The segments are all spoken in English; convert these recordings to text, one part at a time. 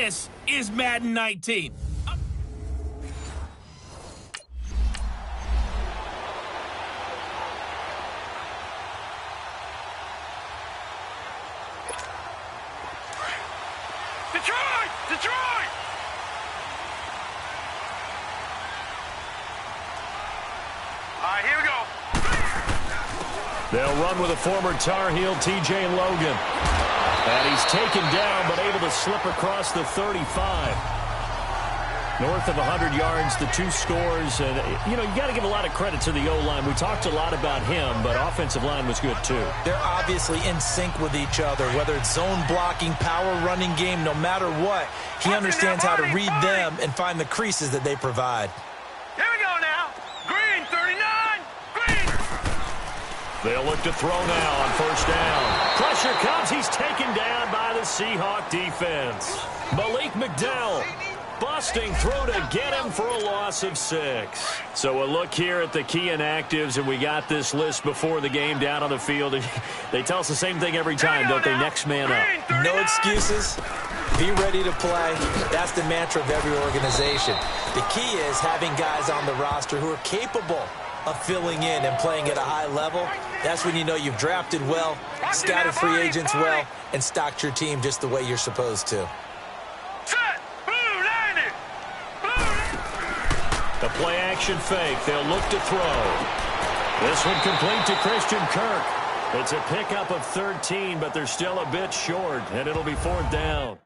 This is Madden 19. Detroit! Detroit! All right, here we go. They'll run with a former Tar Heel, T.J. Logan. And he's taken down, but able to slip across the 35. North of 100 yards, the 2 scores. And, you know, you got to give a lot of credit to the O-line. We talked a lot about him, but offensive line was good, too. They're obviously in sync with each other, whether it's zone blocking, power running game, no matter what. He understands how to read them and find the creases that they provide. Here we go now. Green, 39. Green. They'll look to throw now on first down. Pressure comes. He's taken down by the Seahawk defense. Malik McDowell. Busting through to get him for a loss of 6. So a look here at the key inactives, and we got this list before the game down on the field. They tell us the same thing every time, don't they? Next man up. No excuses. Be ready to play. That's the mantra of every organization. The key is having guys on the roster who are capable of filling in and playing at a high level. That's when you know you've drafted well, scouted free agents well, and stocked your team just the way you're supposed to. The play-action fake. They'll look to throw. This one complete to Christian Kirk. It's a pickup of 13, but they're still a bit short, and it'll be 4th down.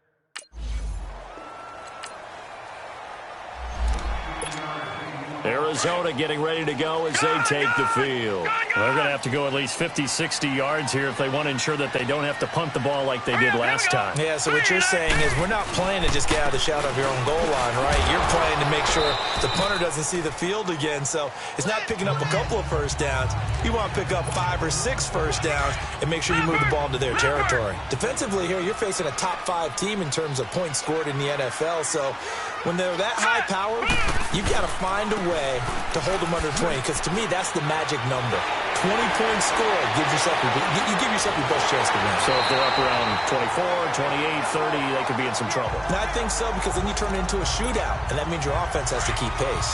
Arizona getting ready to go as they take the field. They're going to have to go at least 50, 60 yards here if they want to ensure that they don't have to punt the ball like they did last time. Yeah, so what you're saying is we're not playing to just get out of the shadow of your own goal line, right? You're playing to make sure the punter doesn't see the field again. So it's not picking up a couple of first downs. You want to pick up 5 or 6 first downs and make sure you move the ball into their territory. Defensively here, you're facing a top 5 team in terms of points scored in the NFL. So when they're that high powered, you've got to find a way to hold them under 20, because to me, that's the magic number. 20-point score gives yourself you give yourself your best chance to win. So if they're up around 24, 28, 30, they could be in some trouble. And I think so, because then you turn it into a shootout, and that means your offense has to keep pace.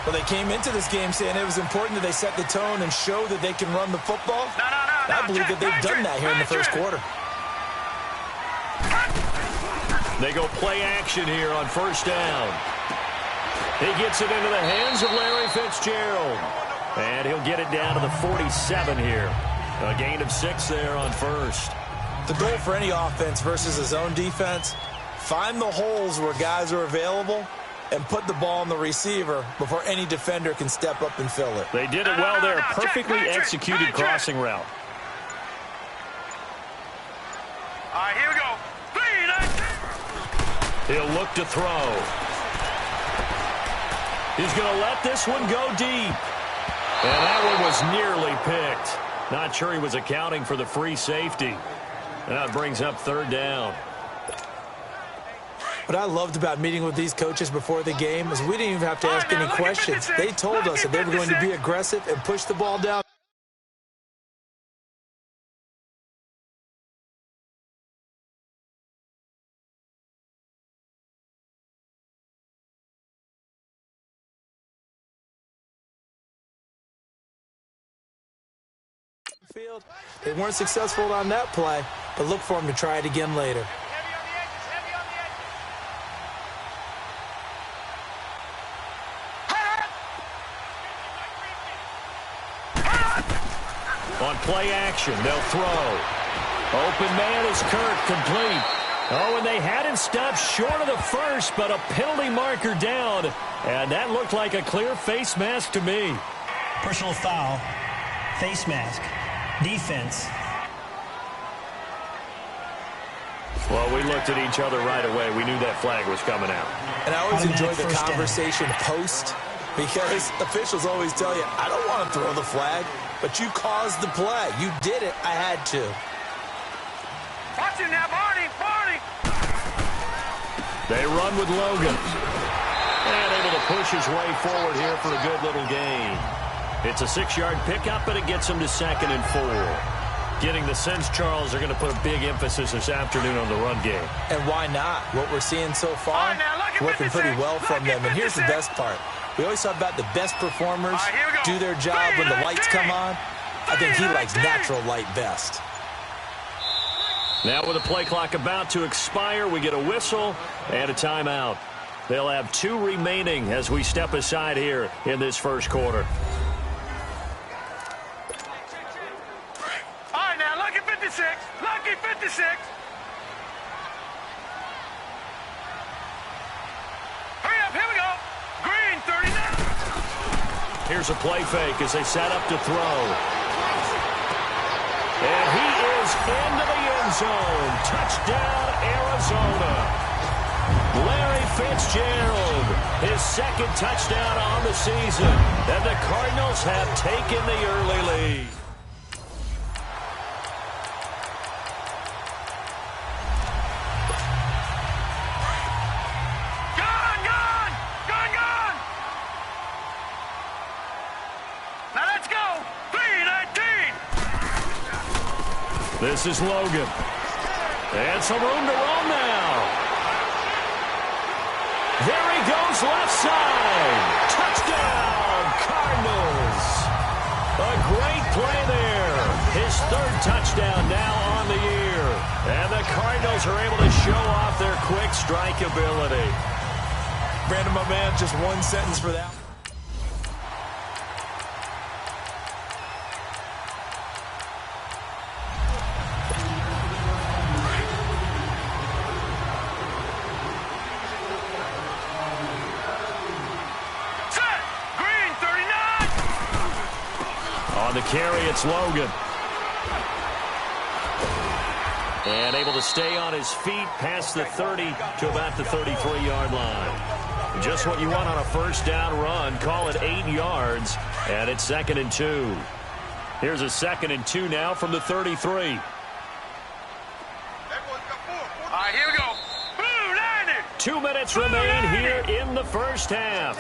Well, they came into this game saying it was important that they set the tone and show that they can run the football. I believe that they've done that here in the first quarter. They go play action here on first down. He gets it into the hands of Larry Fitzgerald. And he'll get it down to the 47 here. A gain of 6 there on first. The goal for any offense versus a zone defense, find the holes where guys are available and put the ball on the receiver before any defender can step up and fill it. They did it well there. Perfectly executed crossing route. All right, here we go. He'll look to throw. He's going to let this one go deep. And that one was nearly picked. Not sure he was accounting for the free safety. That brings up 3rd down. What I loved about meeting with these coaches before the game is we didn't even have to ask any questions. They told us that they were going to be aggressive and push the ball down field. They weren't successful on that play, but look for them to try it again later. On play action, they'll throw. Open man is Kirk, complete. Oh, and they had him stopped short of the first, but a penalty marker down. And that looked like a clear face mask to me. Personal foul, face mask. Defense. Well, we looked at each other right away. We knew that flag was coming out. And I always enjoy the conversation post, because officials always tell you, I don't want to throw the flag, but you caused the play. You did it. I had to. Watch him now, Barney. They run with Logan. And able to push his way forward here for a good little gain. It's a 6-yard pickup, and it gets him to 2nd and 4. Getting the sense, Charles, are going to put a big emphasis this afternoon on the run game. And why not? What we're seeing so far, working pretty well from them. And here's the best part. We always talk about the best performers do their job when the lights come on. I think he likes natural light best. Now with the play clock about to expire, we get a whistle and a timeout. They'll have 2 remaining as we step aside here in this first quarter. All right, now, lucky 56. Lucky 56. Hurry up, here we go. Green, 39. Here's a play fake as they set up to throw. And he is into the end zone. Touchdown, Arizona. Larry Fitzgerald, his second touchdown on the season. And the Cardinals have taken the early lead. Gone, gone. Gone, gone. Now let's go. 3-19. This is Logan. And some room to roam now. There he goes left side. Touchdown, Cardinals. A great play there. His 3rd touchdown now on the year. And the Cardinals are able to show off their quick strike ability. Brandon, my man, just one sentence for that. The carry, it's Logan. And able to stay on his feet past the 30 to about the 33-yard line. Just what you want on a first down run. Call it 8 yards, and it's 2nd and 2. Here's a 2nd and 2 now from the 33. All right, here we go. Blue 90. 2 minutes remain here in the first half.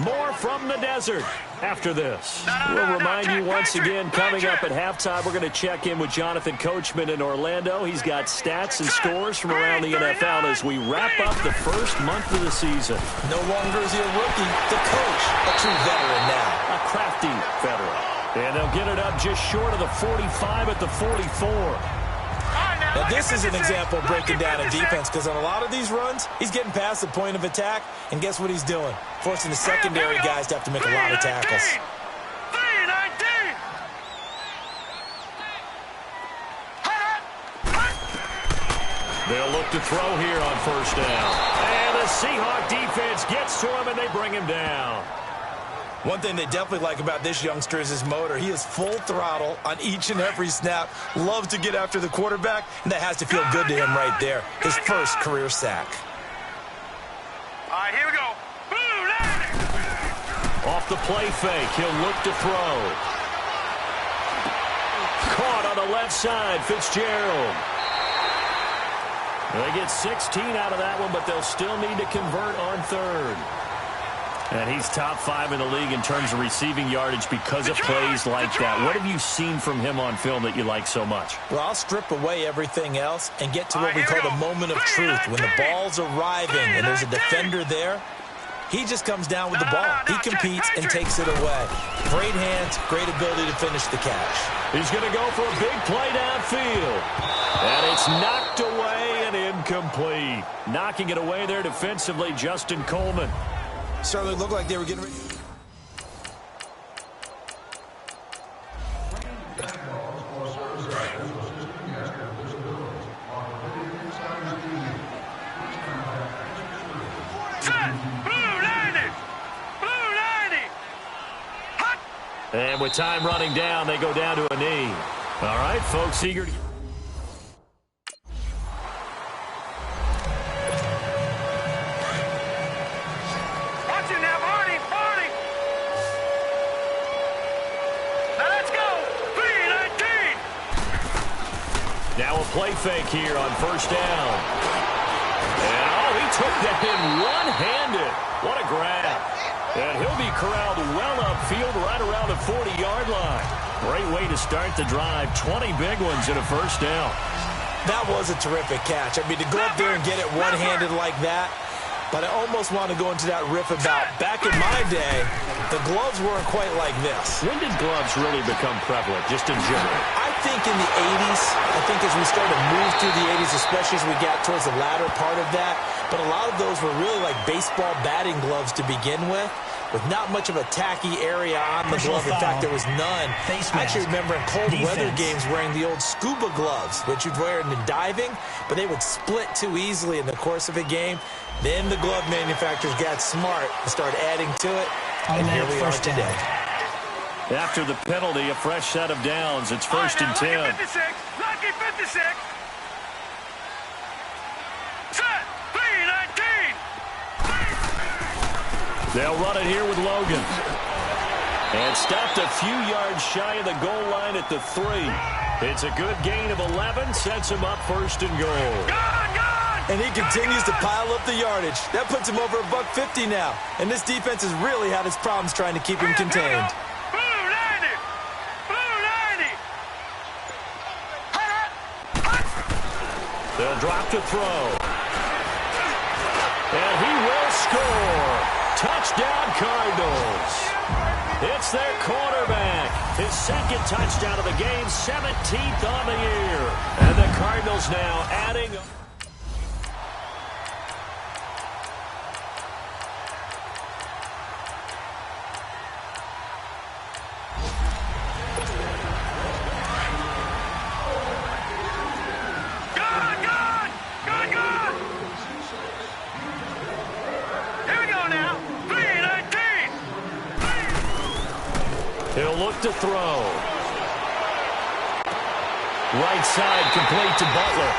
More from the desert after this. We'll remind you once again, coming up at halftime, we're going to check in with Jonathan Coachman in Orlando. He's got stats and scores from around the NFL as we wrap up the first month of the season. No longer is he a rookie, the coach, a true veteran now. A crafty veteran. And they'll get it up just short of the 45 at the 44. Now, this is an example of breaking down in defense because on a lot of these runs, he's getting past the point of attack, and guess what he's doing? Forcing the secondary guys to have to make a lot of tackles. 3-19. They'll look to throw here on first down. And the Seahawk defense gets to him, and they bring him down. One thing they definitely like about this youngster is his motor. He is full throttle on each and every snap. Loves to get after the quarterback, and that has to feel good to him right there. His first career sack. All right, here we go. Blue 90. Off the play fake, he'll look to throw. Caught on the left side, Fitzgerald. They get 16 out of that one, but they'll still need to convert on 3rd. And he's top 5 in the league in terms of receiving yardage because of plays like that. What have you seen from him on film that you like so much? Well, I'll strip away everything else and get to what we call the moment of truth. When the ball's arriving and there's a defender there, he just comes down with the ball. He competes and takes it away. Great hands, great ability to finish the catch. He's going to go for a big play downfield. And it's knocked away and incomplete. Knocking it away there defensively, Justin Coleman. Certainly looked like they were getting ready. And with time running down, they go down to a knee. All right, folks, eager to... Watch it now, Barney, Barney. Now let's go. 3-19. Now a play fake here on first down. And, oh, he took that in one-handed. What a grab. And he'll be corralled well upfield right around the 40-yard line. Great way to start the drive. 20 big ones and a first down. That was a terrific catch. I mean, to go up there and get it one-handed like that, but I almost want to go into that riff about back in my day, the gloves weren't quite like this. When did gloves really become prevalent, just in general? I think in the 80s. I think as we started to move through the 80s, especially as we got towards the latter part of that, but a lot of those were really like baseball batting gloves to begin with not much of a tacky area on the glove. In fact, there was none. I actually remember in cold weather games wearing the old scuba gloves, which you'd wear in diving, but they would split too easily in the course of a game. Then the glove manufacturers got smart and started adding to it, and here we are today. After the penalty, a fresh set of downs. It's first and 10. Lucky 56. Lucky 56. Set. 3-19. They'll run it here with Logan. And stopped a few yards shy of the goal line at the 3. It's a good gain of 11. Sets him up first and goal. And he continues to pile up the yardage. That puts him over $150 now. And this defense has really had its problems trying to keep him contained. They'll drop to throw. And he will score. Touchdown, Cardinals. It's their quarterback. His second touchdown of the game, 17th on the year. And the Cardinals now adding... He'll look to throw. Right side complete to Butler.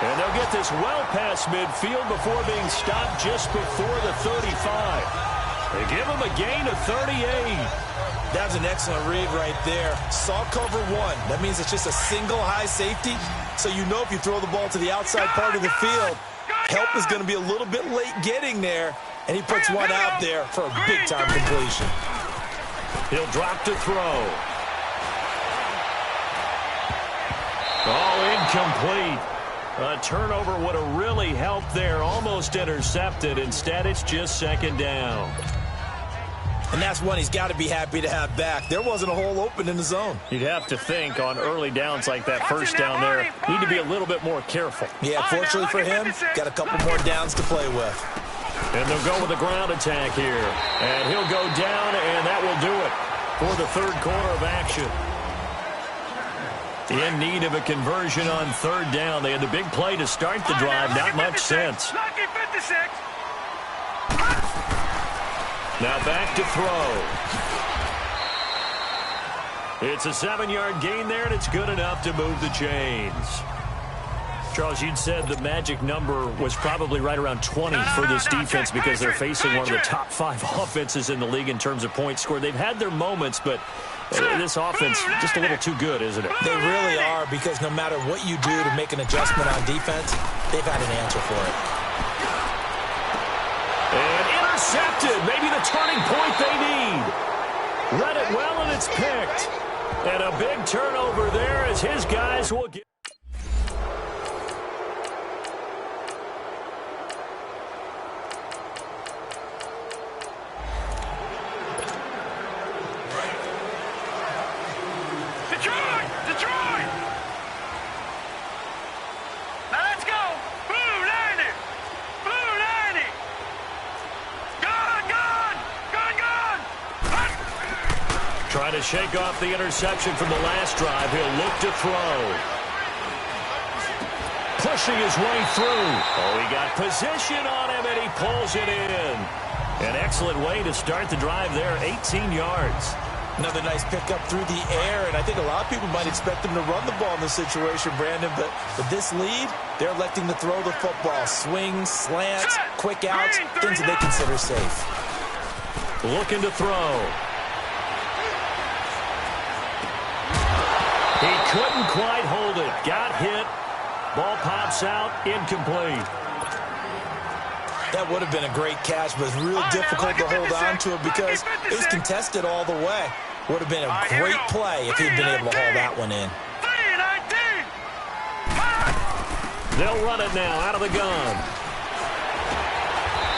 And they'll get this well past midfield before being stopped just before the 35. They give him a gain of 38. That's an excellent read right there. Saw cover one. That means it's just a single high safety. So you know if you throw the ball to the outside part of the field, help is going to be a little bit late getting there. And he puts one out there for a big-time completion. He'll drop to throw. Oh, incomplete. A turnover would have really helped there. Almost intercepted. Instead, it's just second down. And that's one he's got to be happy to have back. There wasn't a hole open in the zone. You'd have to think on early downs like that first down there, need to be a little bit more careful. Yeah, fortunately for him, got a couple more downs to play with. And they'll go with a ground attack here. And he'll go down, and that will do it for the third quarter of action. In need of a conversion on third down. They had the big play to start the drive. Not much sense. Now back to throw. It's a 7-yard gain there, and it's good enough to move the chains. Charles, you'd said the magic number was probably right around 20 for this defense because they're facing one of the top 5 offenses in the league in terms of points scored. They've had their moments, but this offense just a little too good, isn't it? They really are, because no matter what you do to make an adjustment on defense, they've had an answer for it. And intercepted. Maybe the turning point they need. Read it well, and it's picked. And a big turnover there as his guys will get... Trying to shake off the interception from the last drive. He'll look to throw. Pushing his way through. Oh, he got position on him, and he pulls it in. An excellent way to start the drive there, 18 yards. Another nice pickup through the air, and I think a lot of people might expect him to run the ball in this situation, Brandon, but with this lead, they're electing to throw the football. Swings, slants, quick outs, things that they consider safe. Looking to throw. He couldn't quite hold it. Got hit. Ball pops out. Incomplete. That would have been a great catch, but it's real difficult to hold on to it because it was contested all the way. Would have been a great play if he'd been able to haul that one in. 3-19. They'll run it now out of the gun.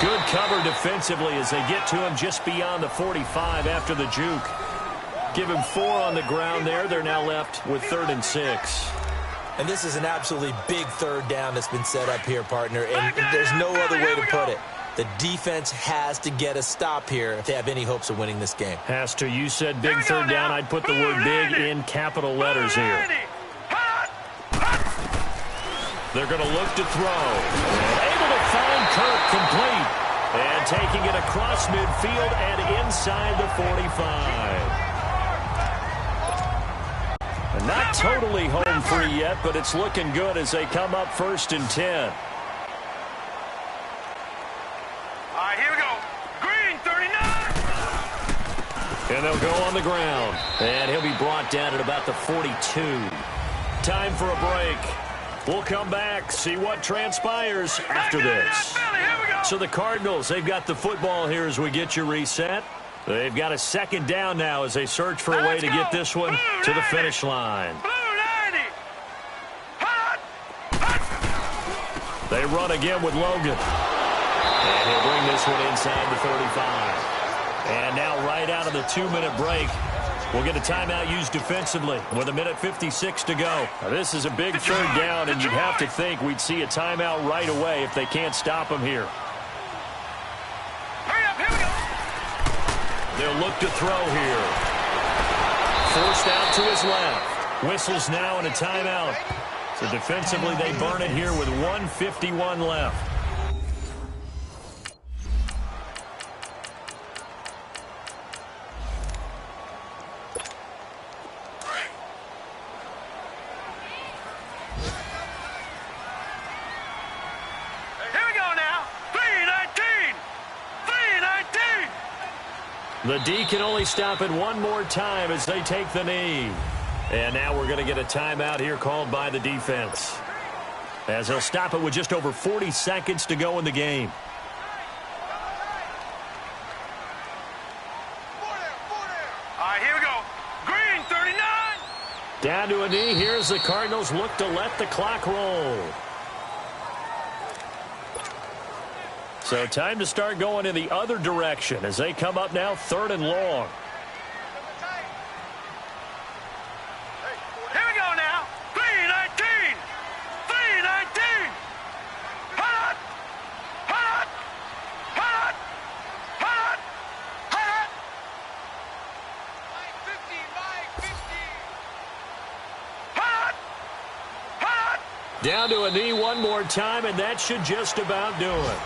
Good cover defensively as they get to him just beyond the 45 after the juke. Give him 4 on the ground there. They're now left with 3rd and 6. And this is an absolutely big 3rd down that's been set up here, partner. And there's no other way to put it. The defense has to get a stop here if they have any hopes of winning this game. Has to. You said big 3rd down. I'd put the word big in capital letters here. They're going to look to throw. Able to find Kirk complete. And taking it across midfield and inside the 45. And not totally home free yet, but it's looking good as they come up 1st and 10. All right, here we go. Green, 39. And they'll go on the ground. And he'll be brought down at about the 42. Time for a break. We'll come back, see what transpires after this. So the Cardinals, they've got the football here as we get you reset. They've got a 2nd down now as they search for a way to get this one to the finish line. They run again with Logan. And he'll bring this one inside the 35. And now right out of the 2-minute break, we'll get a timeout used defensively with 1:56 to go. Now, this is a big 3rd down, and you'd have to think we'd see a timeout right away if they can't stop him here. Hurry up, here we go. They'll look to throw here. Forced out to his left. Whistles now and a timeout. So defensively, they burn it here with 1:51 left. The D can only stop it one more time as they take the knee. And now we're going to get a timeout here called by the defense, as they'll stop it with just over 40 seconds to go in the game. All right, here we go. Green, 39. Down to a knee. Here's the Cardinals look to let the clock roll. So time to start going in the other direction as they come up now 3rd and long. Here we go now. 3-19. 3-19. Hot. Hot. Hot. Hot. Hot. 15. Hot. Hot. Down to a knee one more time, and that should just about do it.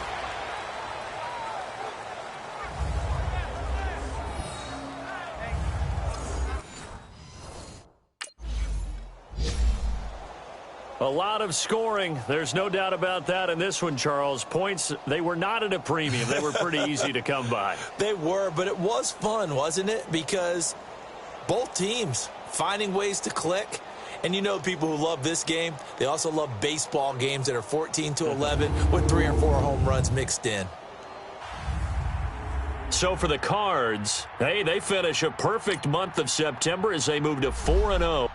A lot of scoring. There's no doubt about that in this one, Charles. Points, they were not at a premium. They were pretty easy to come by. They were, but it was fun, wasn't it? Because both teams finding ways to click. And you know people who love this game, they also love baseball games that are 14-11 with 3 or 4 home runs mixed in. So for the Cards, hey, they finish a perfect month of September as they move to 4-0.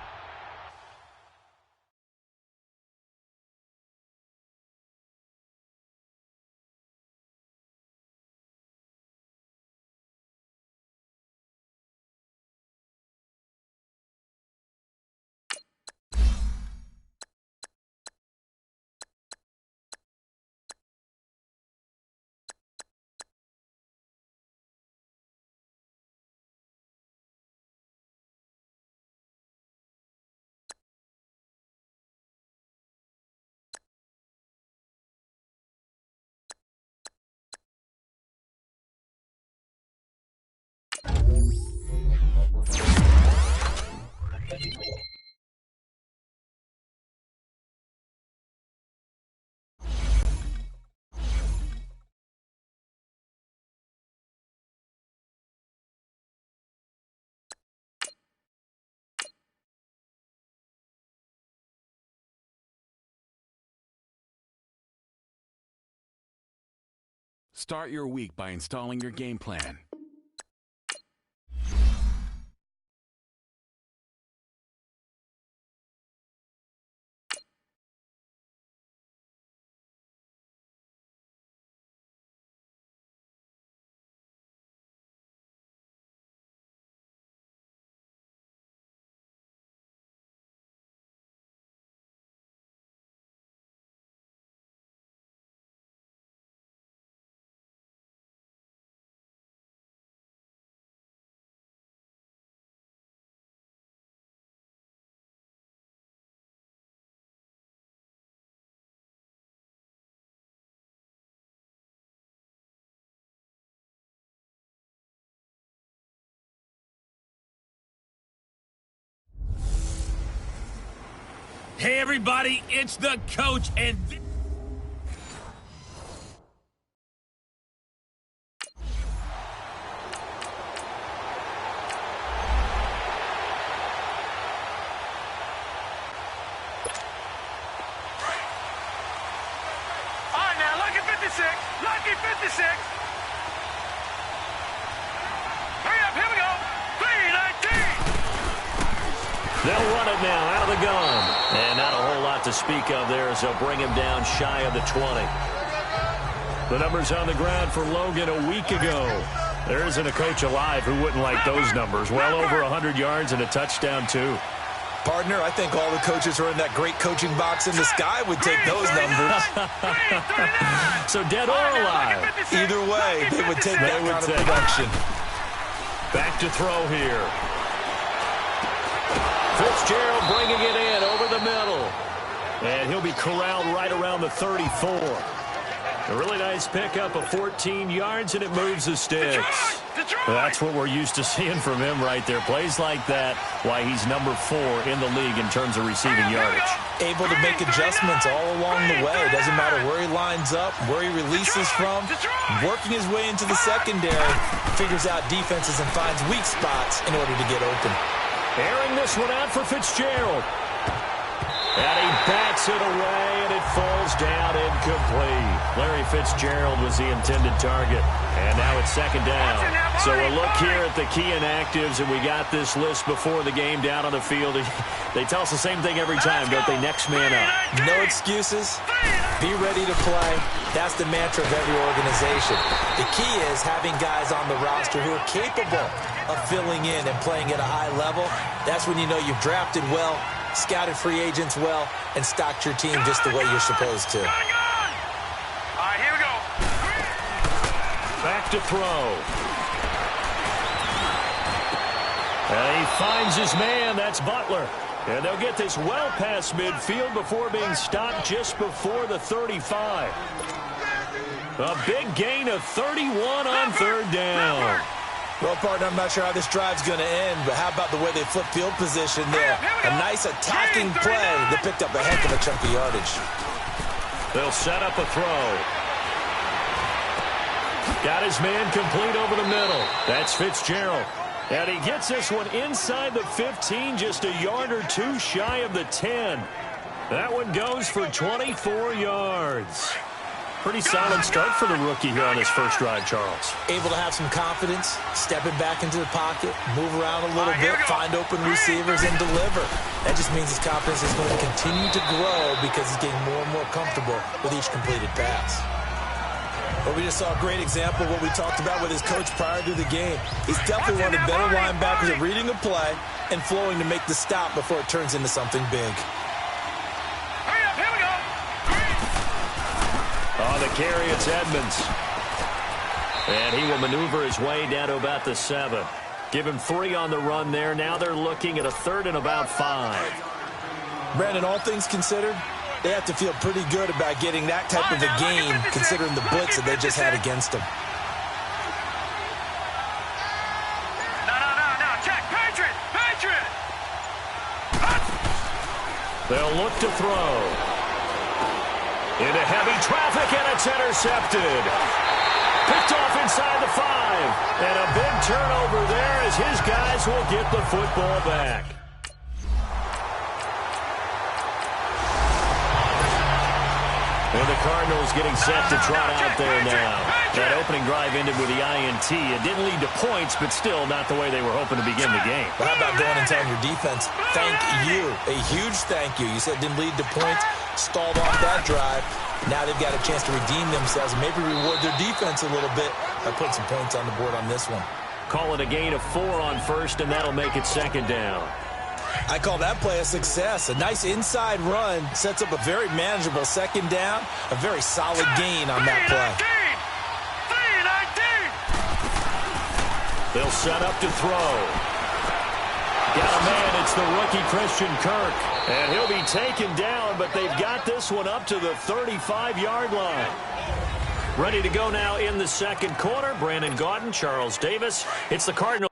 Start your week by installing your game plan. Hey, everybody, it's the coach, and... All right, now, lucky 56. Lucky 56. Hurry up, here we go. 3-19. They'll run it now out of the gun. And not a whole lot to speak of there as they'll bring him down shy of the 20. The numbers on the ground for Logan a week ago. There isn't a coach alive who wouldn't like those numbers. Well over 100 yards and a touchdown, too. Partner, I think all the coaches who are in that great coaching box in the sky would take those numbers. So dead or alive? Either way, they would take that kind of production. Back to throw here. Fitzgerald bringing it in over the middle. And he'll be corralled right around the 34. A really nice pickup of 14 yards, and it moves the sticks. That's what we're used to seeing from him right there. Plays like that, why he's number 4 in the league in terms of receiving yardage. Able to make adjustments all along the way. Doesn't matter where he lines up, where he releases from. Working his way into the secondary, figures out defenses and finds weak spots in order to get open. Airing this one out for Fitzgerald. And he bats it away, and it falls down incomplete. Larry Fitzgerald was the intended target. And now it's second down. So a look here at the key inactives, and we got this list before the game down on the field. They tell us the same thing every time, don't they? Next man up. No excuses. Be ready to play. That's the mantra of every organization. The key is having guys on the roster who are capable of filling in and playing at a high level. That's when you know you've drafted well, scouted free agents well, and stocked your team just the way you're supposed to. All right, here we go. Back to throw. And he finds his man. That's Butler. And they'll get this well past midfield before being stopped just before the 35. A big gain of 31 on third down. Well, partner, I'm not sure how this drive's going to end, but how about the way they flip field position there? A nice attacking play that picked up a heck of a chunk of yardage. They'll set up a throw. Got his man complete over the middle. That's Fitzgerald. And he gets this one inside the 15, just a yard or two shy of the 10. That one goes for 24 yards. Pretty solid start for the rookie here on his first drive, Charles. Able to have some confidence, stepping back into the pocket, move around a little bit, find open receivers, and deliver. That just means his confidence is going to continue to grow because he's getting more and more comfortable with each completed pass. But we just saw a great example of what we talked about with his coach prior to the game. He's definitely one of the better linebackers at reading a play and flowing to make the stop before it turns into something big. Hurry up, here we go. On the carry, it's Edmonds. And he will maneuver his way down to about the 7. Give him 3 on the run there. Now they're looking at a 3rd and about 5. Brandon, all things considered, they have to feel pretty good about getting that type of a gain considering the blitz that they just had against them. No, check. Patriot. They'll look to throw. Into heavy traffic, and it's intercepted. Picked off inside the 5. And a big turnover there as his guys will get the football back. And the Cardinals getting set to trot out there now. That opening drive ended with the INT. It didn't lead to points, but still not the way they were hoping to begin the game. Well, how about going and telling your defense, thank you, a huge thank you. You said it didn't lead to points, stalled off that drive. Now they've got a chance to redeem themselves and maybe reward their defense a little bit by putting some points on the board on this one. Call it a gain of 4 on first, and that'll make it second down. I call that play a success. A nice inside run sets up a very manageable second down, a very solid gain on that play. 3-19. They'll set up to throw. Got a man, it's the rookie Christian Kirk. And he'll be taken down, but they've got this one up to the 35-yard line. Ready to go now in the second quarter. Brandon Gaudin, Charles Davis. It's the Cardinals.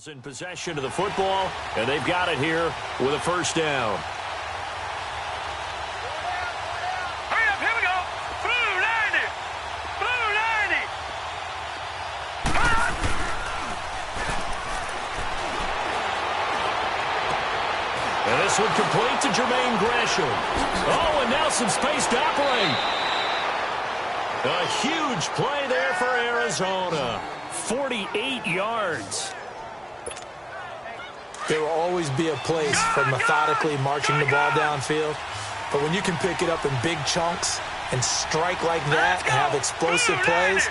In possession of the football, and they've got it here with a first down. Hurry up, here we go. Blue 90. Blue 90. And this one complete to Jermaine Gresham. Oh, and now some space to operate. A huge play there for Arizona. 48 yards. There will always be a place for methodically marching the ball downfield. But when you can pick it up in big chunks and strike like that, have explosive plays,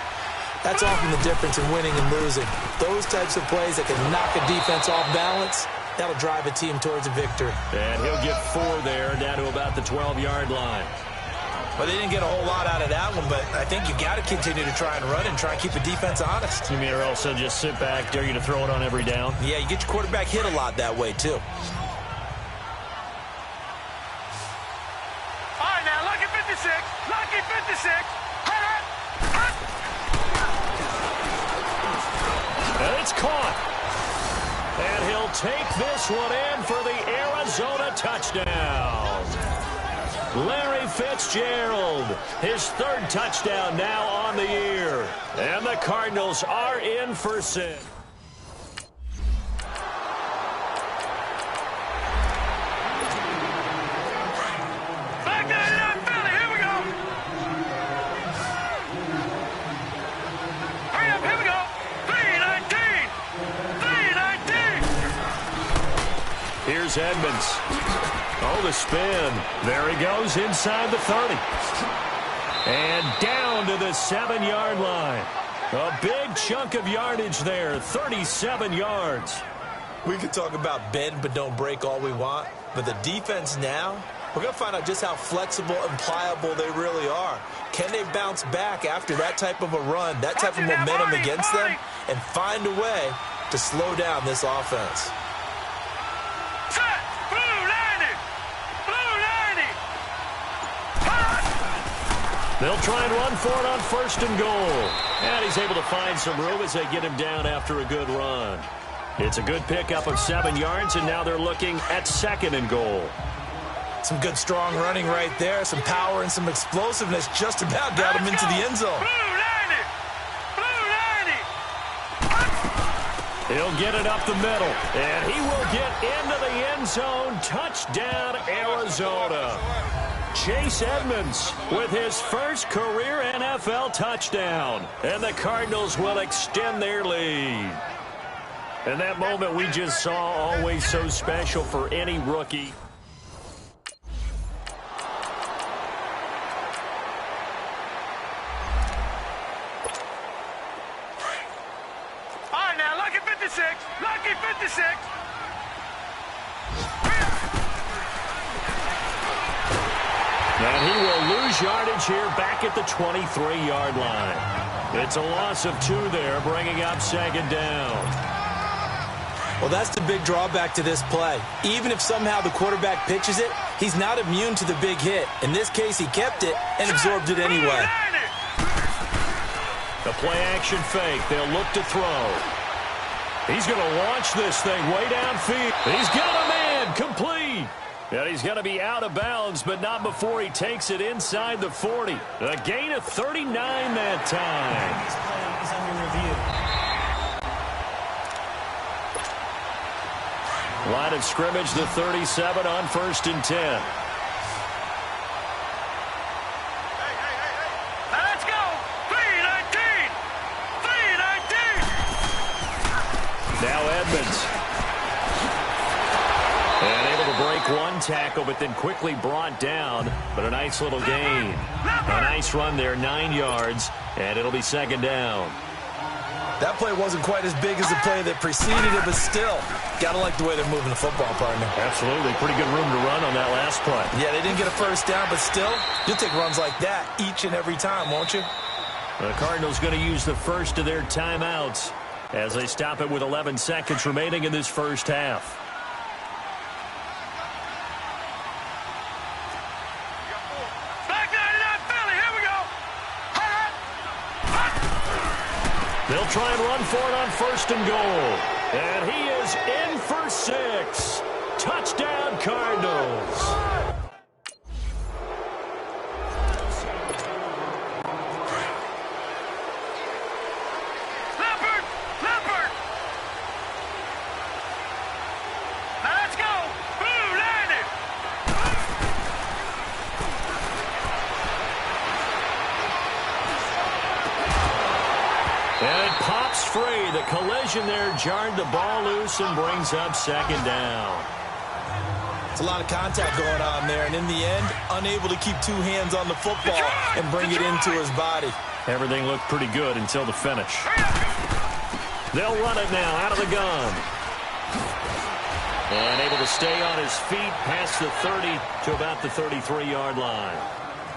that's often the difference in winning and losing. Those types of plays that can knock a defense off balance, that'll drive a team towards a victory. And he'll get 4 there, down to about the 12-yard line. Well, they didn't get a whole lot out of that one, but I think you got to continue to try and run and try and keep the defense honest. You mean or also just sit back, dare you to throw it on every down? Yeah, you get your quarterback hit a lot that way, too. All right, now, lucky 56. Lucky 56. And it's caught. And he'll take this one in for the Arizona touchdown. Larry Fitzgerald, his 3rd touchdown now on the year. And the Cardinals are in for 6. Back 99 Philly, here we go. Hurry up, here we go. 319. 319. Here's Edmonds. Oh, the spin. There he goes inside the 30. And down to the 7-yard line. A big chunk of yardage there, 37 yards. We could talk about bend but don't break all we want, but the defense now, we're going to find out just how flexible and pliable they really are. Can they bounce back after that type of a run, that type of momentum against them, and find a way to slow down this offense? They'll try and run for it on 1st and goal. And he's able to find some room as they get him down after a good run. It's a good pickup of 7 yards, and now they're looking at 2nd and goal. Some good, strong running right there. Some power and some explosiveness just about got him into the end zone. Blue 90. Blue 90. He'll get it up the middle, and he will get into the end zone. Touchdown, Arizona. Chase Edmonds with his first career NFL touchdown. And the Cardinals will extend their lead. And that moment we just saw, always so special for any rookie. All right, now, lucky 56. Lucky 56. And he will lose yardage here back at the 23-yard line. It's a loss of 2 there, bringing up 2nd down. Well, that's the big drawback to this play. Even if somehow the quarterback pitches it, he's not immune to the big hit. In this case, he kept it and absorbed it anyway. The play-action fake. They'll look to throw. He's going to launch this thing way downfield. He's got a man complete. And he's going to be out of bounds, but not before he takes it inside the 40. A gain of 39 that time. This play is under review. Line of scrimmage, the 37 on 1st and 10. Let's go. 319. 319. Now Edmonds. And able to break one tackle, but then quickly brought down. But a nice little gain. A nice run there, 9 yards, and it'll be 2nd down. That play wasn't quite as big as the play that preceded it, but still, got to like the way they're moving the football, partner. Absolutely. Pretty good room to run on that last play. Yeah, they didn't get a first down, but still, you'll take runs like that each and every time, won't you? The Cardinals going to use the first of their timeouts as they stop it with 11 seconds remaining in this first half. They'll try and run for it on 1st and goal. And he is in for 6. Touchdown, Cardinals. And it pops free. The collision there jarred the ball loose and brings up 2nd down. It's a lot of contact going on there, and in the end, unable to keep 2 hands on the football and bring it into his body. Everything looked pretty good until the finish. They'll run it now out of the gun. And able to stay on his feet past the 30 to about the 33-yard line.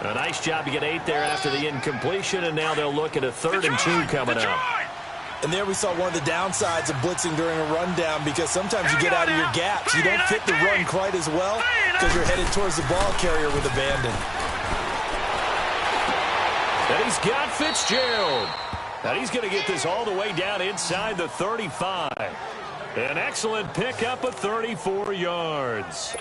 A nice job to get 8 there after the incompletion, and now they'll look at a 3rd and 2 coming up. And there we saw one of the downsides of blitzing during a rundown, because sometimes you get out of your gaps. You don't fit the run quite as well because you're headed towards the ball carrier with abandon. And he's got Fitzgerald. And he's going to get this all the way down inside the 35. An excellent pickup of 34 yards.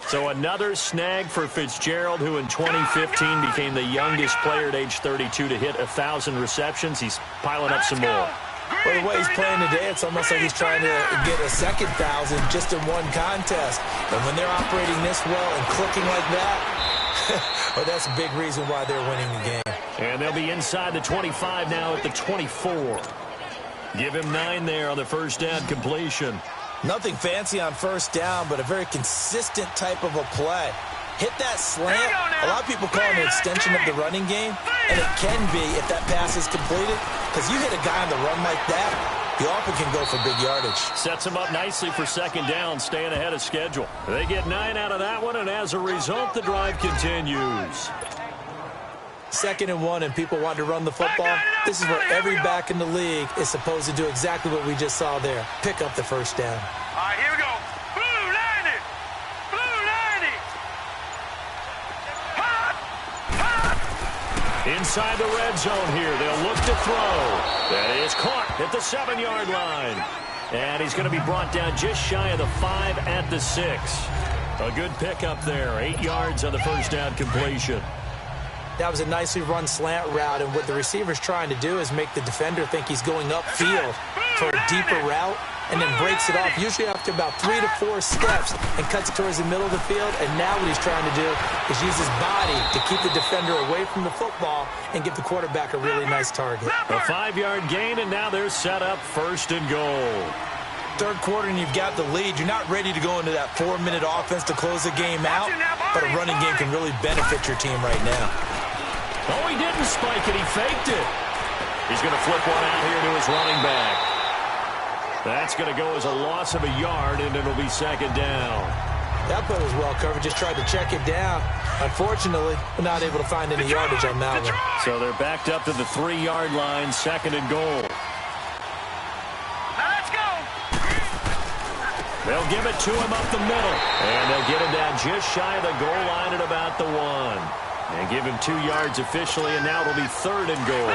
So another snag for Fitzgerald, who in 2015 became the youngest player at age 32 to hit 1,000 receptions. He's piling up some more. Well, the way he's playing today, it's almost like he's trying to get a second 1,000 just in one contest. And when they're operating this well and clicking like that, well, that's a big reason why they're winning the game. And they'll be inside the 25 now at the 24. Give him 9 there on the first down completion. Nothing fancy on first down, but a very consistent type of a play. Hit that slant. A lot of people call it an extension of the running game, and it can be if that pass is completed, because you hit a guy on the run like that, he often can go for big yardage. Sets him up nicely for 2nd down, staying ahead of schedule. They get 9 out of that one, and as a result, the drive continues. 2nd and 1, and people want to run the football. This is where every back in the league is supposed to do exactly what we just saw there. Pick up the first down. All right, here we go. Blue 90. Blue 90. Hot. Hot. Inside the red zone here. They'll look to throw. That is caught at the 7-yard line. And he's going to be brought down just shy of the 5 at the 6. A good pickup there. 8 yards on the first down completion. That was a nicely run slant route, and what the receiver's trying to do is make the defender think he's going upfield for a deeper route, and then breaks it off, usually after about 3 to 4 steps, and cuts towards the middle of the field. And now what he's trying to do is use his body to keep the defender away from the football and give the quarterback a really nice target. A 5-yard gain, and now they're set up 1st and goal. 3rd quarter, and you've got the lead. You're not ready to go into that 4-minute offense to close the game out, but a running game can really benefit your team right now. Oh, he didn't spike it. He faked it. He's going to flip one out here to his running back. That's going to go as a loss of a yard, and it'll be 2nd down. That play was well covered. Just tried to check it down. Unfortunately, we're not able to find any yardage on that one. So they're backed up to the 3-yard line, 2nd and goal. Now let's go. They'll give it to him up the middle. And they'll get him down just shy of the goal line at about the 1. And give him 2 yards officially, and now it'll be 3rd and goal.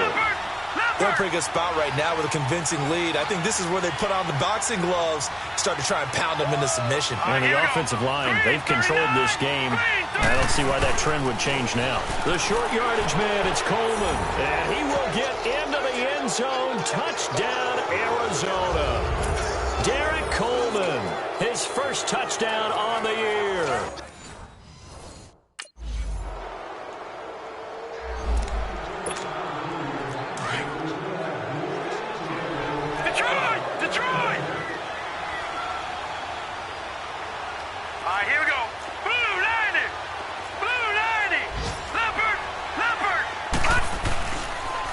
They're in a pretty good spot right now with a convincing lead. I think this is where they put on the boxing gloves, start to try and pound them into submission. And the offensive line, they've controlled this game. I don't see why that trend would change now. The short yardage man, it's Coleman. And he will get into the end zone. Touchdown, Arizona. Derek Coleman, his first touchdown on the year. Detroit! All right, here we go. Blue 90! Blue 90! Leopard!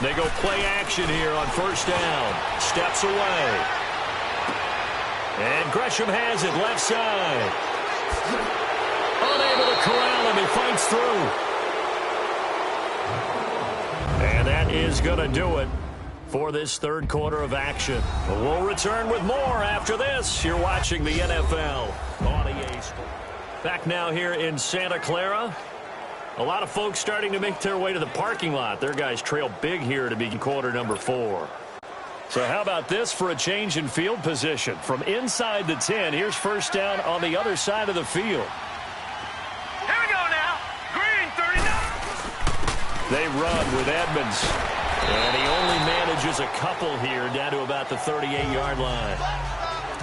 They go play action here on 1st down. Steps away. And Gresham has it left side. Unable to corral him. He fights through. And that is going to do it for this 3rd quarter of action. We'll return with more after this. You're watching the NFL on EA Sports. Back now here in Santa Clara. A lot of folks starting to make their way to the parking lot. Their guys trail big here to begin quarter number 4. So how about this for a change in field position? From inside the 10, here's first down on the other side of the field. Here we go now. Green, 39. They run with Edmonds. And he only manages a couple here down to about the 38-yard line.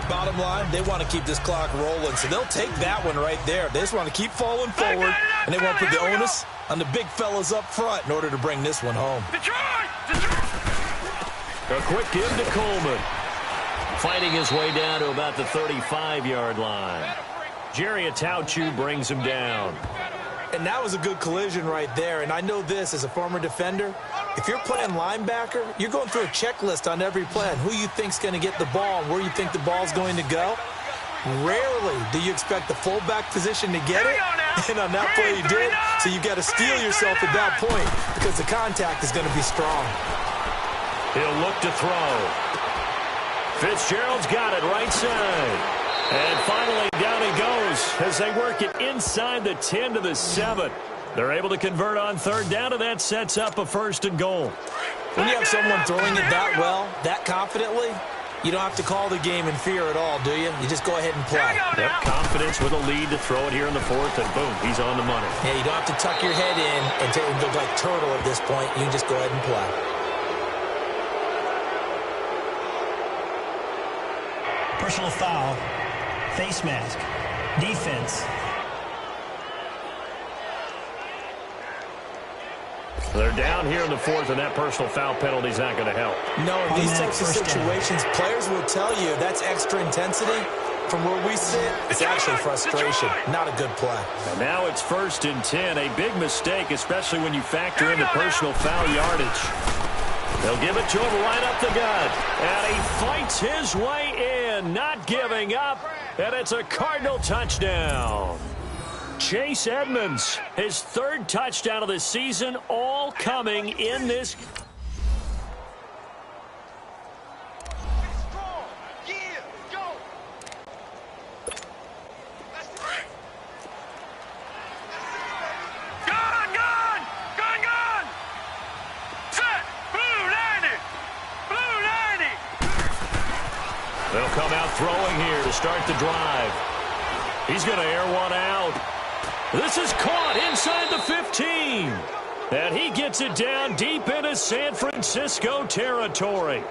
Bottom line, they want to keep this clock rolling, so they'll take that one right there. They just want to keep falling forward, and they want to put the onus on the big fellas up front in order to bring this one home. A quick give to Coleman. Fighting his way down to about the 35-yard line. Jerry Atauchu brings him down. And that was a good collision right there. And I know this as a former defender. If you're playing linebacker, you're going through a checklist on every play on who you think's going to get the ball and where you think the ball's going to go. Rarely do you expect the fullback position to get it. And on that play you did. So you've got to steel yourself at that point because the contact is going to be strong. He'll look to throw. Fitzgerald's got it right side. And finally, down he goes as they work it inside the 10 to the 7. They're able to convert on third down, and that sets up a 1st and goal. When you have someone throwing it that well, that confidently, you don't have to call the game in fear at all, do you? You just go ahead and play. Yep, confidence with a lead to throw it here in the 4th, and boom, he's on the money. Yeah, you don't have to tuck your head in and look like turtle at this point. You can just go ahead and play. Personal foul. Face mask. Defense. They're down here in the 4th, and that personal foul penalty is not going to help. No, in these types of situations, players will tell you that's extra intensity. From where we sit, it's actually frustration. Not a good play. And now it's 1st and 10. A big mistake, especially when you factor in the personal foul yardage. They'll give it to him right up the gut. And he fights his way in, not giving up. And it's a Cardinal touchdown. Chase Edmonds, his 3rd touchdown of the season, all coming in this. They'll come out throwing here to start the drive. He's going to air one out. This is caught inside the 15. And he gets it down deep into San Francisco territory.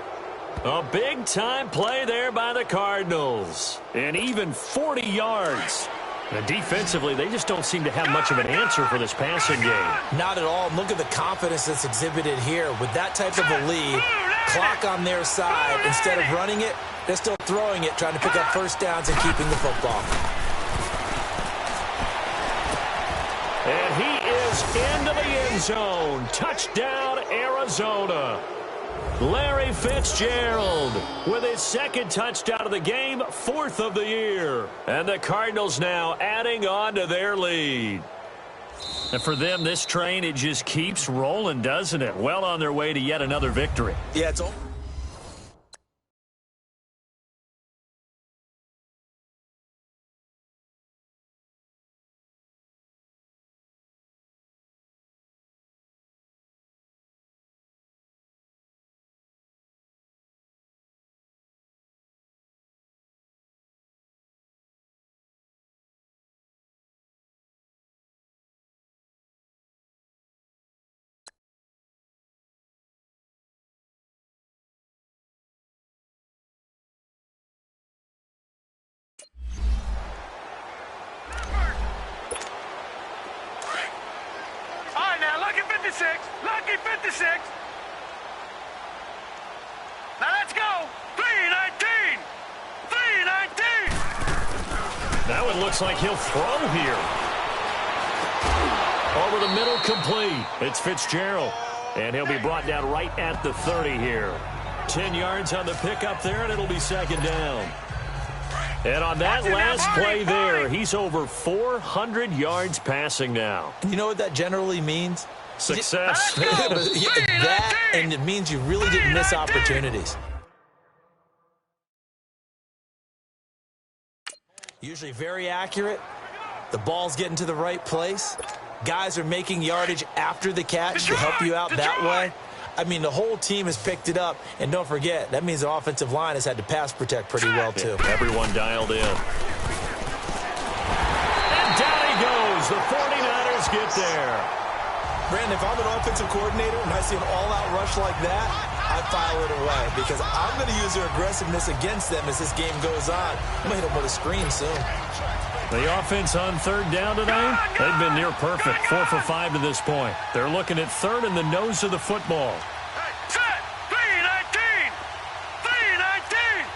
A big-time play there by the Cardinals. And even 40 yards. And defensively, they just don't seem to have much of an answer for this passing game. Not at all. Look at the confidence that's exhibited here. With that type of a lead, clock on their side, instead of running it, they're still throwing it, trying to pick up first downs and keeping the football. And he is into the end zone. Touchdown, Arizona. Larry Fitzgerald with his 2nd touchdown of the game, 4th of the year. And the Cardinals now adding on to their lead. And for them, this train, it just keeps rolling, doesn't it? Well on their way to yet another victory. Yeah, it's all. Lucky 56. Now let's go. 319. 319. That one looks like he'll throw here. Over the middle, complete. It's Fitzgerald. And he'll be brought down right at the 30 here. 10 yards on the pickup there, and it'll be 2nd down. And on that last play there, he's over 400 yards passing now. You know what that generally means? Success. That, and it means you really didn't miss opportunities. Usually very accurate. The ball's getting to the right place. Guys are making yardage after the catch to help you out that way. I mean, the whole team has picked it up. And don't forget, that means the offensive line has had to pass protect pretty well, too. Everyone dialed in. And down he goes. The 49ers get there. Brandon, if I'm an offensive coordinator and I see an all-out rush like that, I file it away because I'm going to use their aggressiveness against them as this game goes on. I'm going to hit them with a screen soon. The offense on third down today, they've been near perfect, 4 for 5 to this point. They're looking at third in the nose of the football. Set. 3-19. 3-19.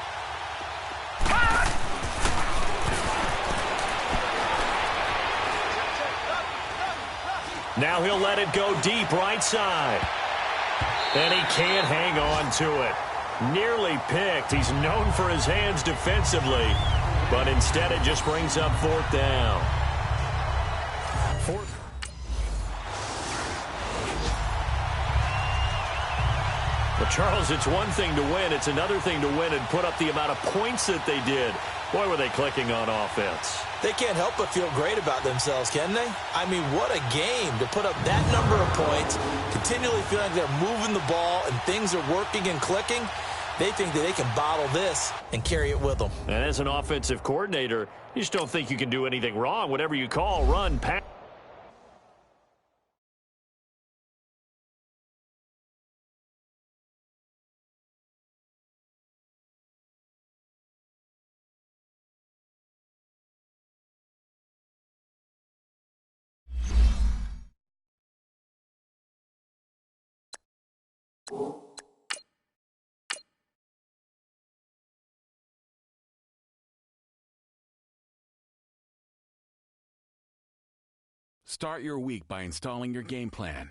Now he'll let it go deep right side. And he can't hang on to it. Nearly picked. He's known for his hands defensively. But instead it just brings up fourth down. Well, Charles, it's one thing to win. It's another thing to win and put up the amount of points that they did. Boy, were they clicking on offense. They can't help but feel great about themselves, can they? I mean, what a game to put up that number of points, continually feeling like they're moving the ball and things are working and clicking. They think that they can bottle this and carry it with them. And as an offensive coordinator, you just don't think you can do anything wrong. Whatever you call, run, pass. Start your week by installing your game plan.